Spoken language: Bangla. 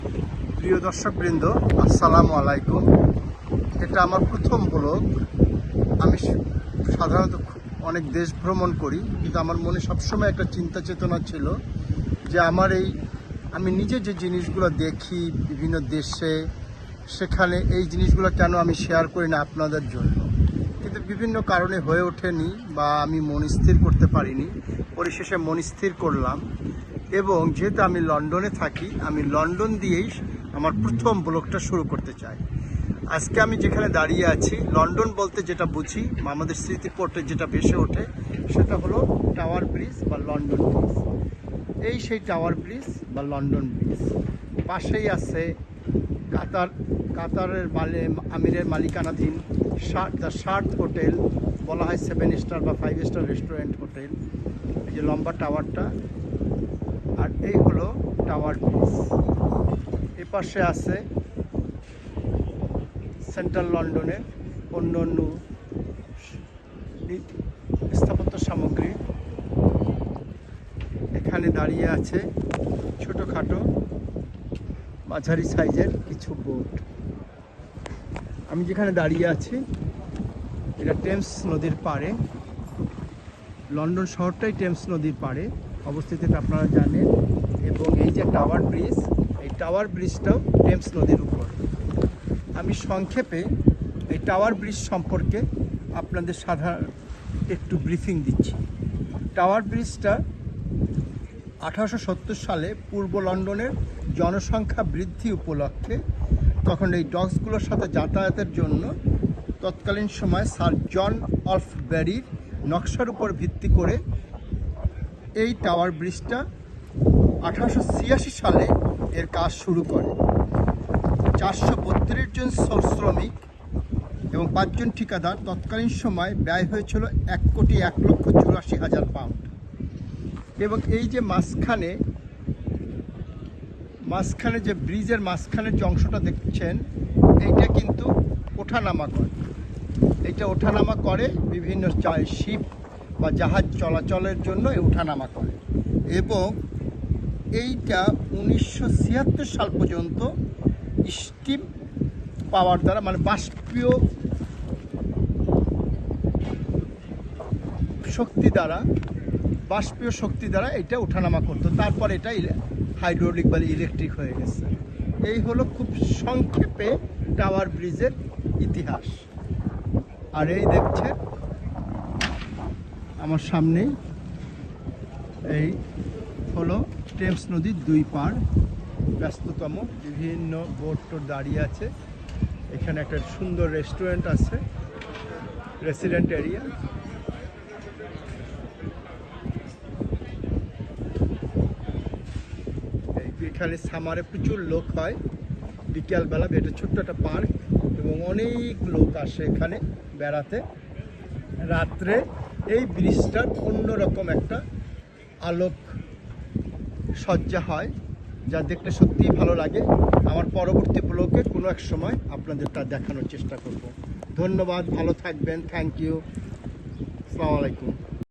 প্রিয় দর্শকবৃন্দ, আসসালামু আলাইকুম। এটা আমার প্রথম ব্লগ। আমি সাধারণত অনেক দেশ ভ্রমণ করি, কিন্তু আমার মনে সবসময় একটা চিন্তা চেতনা ছিল যে আমি নিজে যে জিনিসগুলো দেখি বিভিন্ন দেশে, সেখানে এই জিনিসগুলো কেন আমি শেয়ার করি না আপনাদের জন্য। কিন্তু বিভিন্ন কারণে হয়ে ওঠেনি বা আমি মন স্থির করতে পারিনি। পরিশেষে মন স্থির করলাম, এবং যেহেতু আমি লন্ডনে থাকি, আমি লন্ডন দিয়েই আমার প্রথম ব্লগটা শুরু করতে চাই। আজকে আমি যেখানে দাঁড়িয়ে আছি, লন্ডন বলতে যেটা বুঝি, আমাদের স্মৃতিপটে যেটা ভেসে ওঠে, সেটা হলো টাওয়ার ব্রিজ বা লন্ডন ব্রিজ। এই সেই টাওয়ার ব্রিজ বা লন্ডন ব্রিজ। পাশেই আছে কাতারের আমিরের মালিকানাধীন দ্য শার্ট হোটেল, বলা হয় 7 স্টার বা 5 স্টার রেস্টুরেন্ট হোটেল। এই যে লম্বা টাওয়ারটা, আর এই হলো টাওয়ার ব্রিজ। এ পাশে আছে সেন্ট্রাল লন্ডনের অন্য অন্য স্থাপত্য সামগ্রী। এখানে দাঁড়িয়ে আছে ছোটোখাটো মাঝারি সাইজের কিছু বোট। আমি যেখানে দাঁড়িয়ে আছি, এটা টেমস নদীর পাড়ে। লন্ডন শহরটাই টেমস নদীর পাড়ে অবস্থিত, এটা আপনারা জানেন। এবং এই যে টাওয়ার ব্রিজ, এই টাওয়ার ব্রিজটাও টেমস নদীর উপর। আমি সংক্ষেপে এই টাওয়ার ব্রিজ সম্পর্কে আপনাদের সাধারণ একটু ব্রিফিং দিচ্ছি। টাওয়ার ব্রিজটা 1870 সালে পূর্ব লন্ডনের জনসংখ্যা বৃদ্ধি উপলক্ষে, তখন এই ডকসগুলোর সাথে যাতায়াতের জন্য তৎকালীন সময় স্যার জন অলফবেরির নকশার উপর ভিত্তি করে এই টাওয়ার ব্রিজটা 1886 সালে এর কাজ শুরু করে। 432 জন শ্রমিক এবং 5 জন ঠিকাদার। তৎকালীন সময় ব্যয় হয়েছিল 1,01,84,000 পাউন্ড। এবং এই যে মাঝখানে যে ব্রিজের মাঝখানের যে অংশটা দেখছেন, এইটা কিন্তু ওঠানামা করে। এইটা ওঠানামা করে বিভিন্ন শিপ বা জাহাজ চলাচলের জন্য ওঠানামা করে। এবং এইটা 1976 সাল পর্যন্ত স্টিম পাওয়ার দ্বারা, মানে বাষ্পীয় শক্তি দ্বারা এটা ওঠানামা করতো। তারপর এটা হাইড্রোলিক বা ইলেকট্রিক হয়ে গেছে। এই হলো খুব সংক্ষেপে টাওয়ার ব্রিজের ইতিহাস। আর এই দেখছেন আমার সামনেই, এই হলো টেমস নদীর দুই পাড়, ব্যস্ততম বিভিন্ন বোট টোট দাঁড়িয়ে আছে। এখানে একটা সুন্দর রেস্টুরেন্ট আছে, রেসিডেন্ট এরিয়া। এখানে সামারে প্রচুর লোক হয় বিকেলবেলা। এটা ছোট্ট একটা পার্ক, এবং অনেক লোক আসে এখানে বেড়াতে। রাত্রে এই ব্রিজটার অন্যরকম একটা আলোক সজ্জা হয়, যা দেখতে সত্যিই ভালো লাগে। আমার পরবর্তী ব্লগে কোনো এক সময় আপনাদের তা দেখানোর চেষ্টা করব। ধন্যবাদ, ভালো থাকবেন। থ্যাংক ইউ, আসসালামু আলাইকুম।